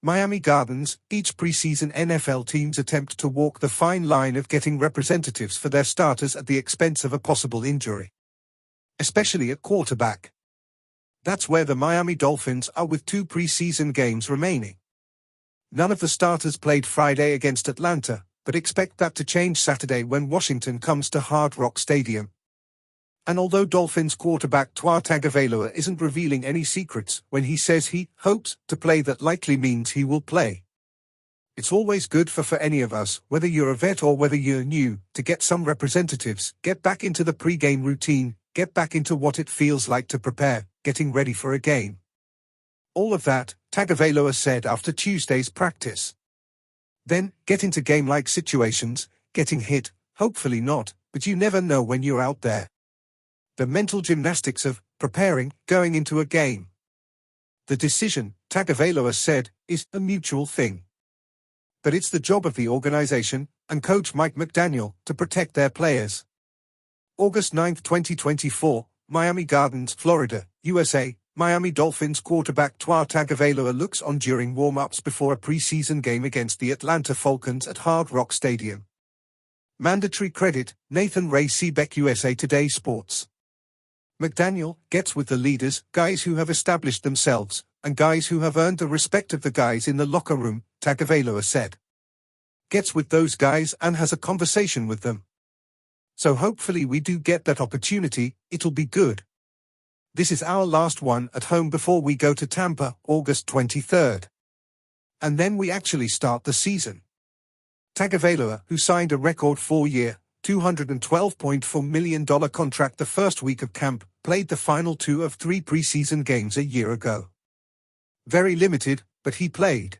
Miami Gardens, each preseason NFL teams attempt to walk the fine line of getting representatives for their starters at the expense of a possible injury. Especially at quarterback. That's where the Miami Dolphins are with 2 preseason games remaining. None of the starters played Friday against Atlanta, but expect that to change Saturday when Washington comes to Hard Rock Stadium. And although Dolphins quarterback Tua Tagovailoa isn't revealing any secrets when he says he hopes to play, that likely means he will play. It's always good for any of us, whether you're a vet or whether you're new, to get some representatives, get back into the pre-game routine, get back into what it feels like to prepare, getting ready for a game. All of that, Tagovailoa said after Tuesday's practice. Then, get into game-like situations, getting hit, hopefully not, but you never know when you're out there. The mental gymnastics of preparing, going into a game. The decision, Tagovailoa said, is a mutual thing. But it's the job of the organization, and coach Mike McDaniel, to protect their players. August 9, 2024, Miami Gardens, Florida, USA. Miami Dolphins quarterback Tua Tagovailoa looks on during warm-ups before a preseason game against the Atlanta Falcons at Hard Rock Stadium. Mandatory credit, Nathan Ray Seebeck, USA Today Sports. McDaniel gets with the leaders, guys who have established themselves, and guys who have earned the respect of the guys in the locker room, Tagovailoa said. Gets with those guys and has a conversation with them. So hopefully we do get that opportunity, it'll be good. This is our last one at home before we go to Tampa, August 23rd. And then we actually start the season. Tagovailoa, who signed a record 4-year, $212.4 million contract the first week of camp, played the final 2 of 3 preseason games a year ago. Very limited, but he played.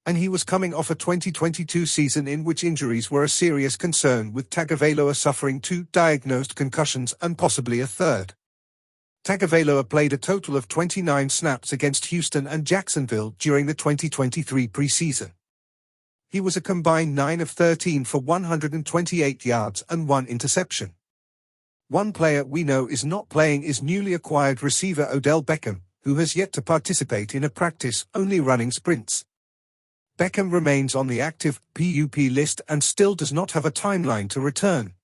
And he was coming off a 2022 season in which injuries were a serious concern, with Tagovailoa suffering 2 diagnosed concussions and possibly a third. Tagovailoa played a total of 29 snaps against Houston and Jacksonville during the 2023 preseason. He was a combined 9 of 13 for 128 yards and 1 interception. One player we know is not playing is newly acquired receiver Odell Beckham, who has yet to participate in a practice, only running sprints. Beckham remains on the active PUP list and still does not have a timeline to return.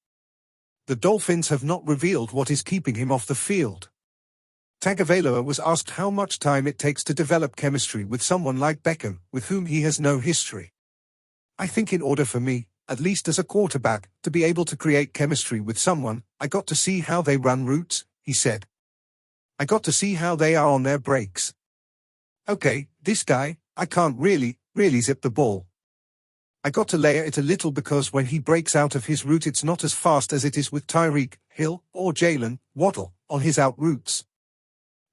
The Dolphins have not revealed what is keeping him off the field. Tagovailoa was asked how much time it takes to develop chemistry with someone like Beckham, with whom he has no history. I think in order for me, at least as a quarterback, to be able to create chemistry with someone, I got to see how they run routes, he said. I got to see how they are on their breaks. Okay, this guy, I can't really zip the ball. I got to layer it a little because when he breaks out of his route it's not as fast as it is with Tyreek Hill or Jalen Waddle on his out routes.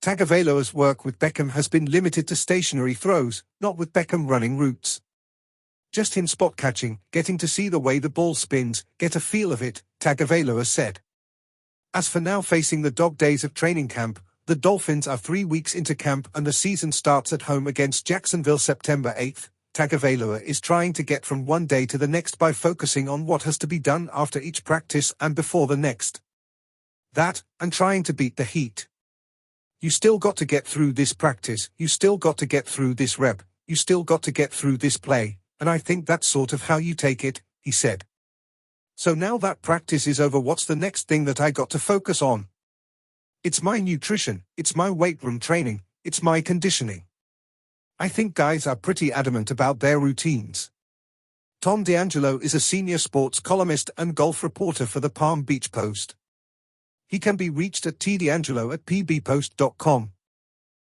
Tagovailoa's work with Beckham has been limited to stationary throws, not with Beckham running routes. Just him spot catching, getting to see the way the ball spins, get a feel of it, Tagovailoa said. As for now facing the dog days of training camp, the Dolphins are 3 weeks into camp and the season starts at home against Jacksonville September 8th. Tagovailoa is trying to get from one day to the next by focusing on what has to be done after each practice and before the next. That, and trying to beat the heat. You still got to get through this practice, you still got to get through this rep, you still got to get through this play, and I think that's sort of how you take it, he said. So now that practice is over, what's the next thing that I got to focus on? It's my nutrition, it's my weight room training, it's my conditioning. I think guys are pretty adamant about their routines. Tom D'Angelo is a senior sports columnist and golf reporter for the Palm Beach Post. He can be reached at tdangelo@pbpost.com.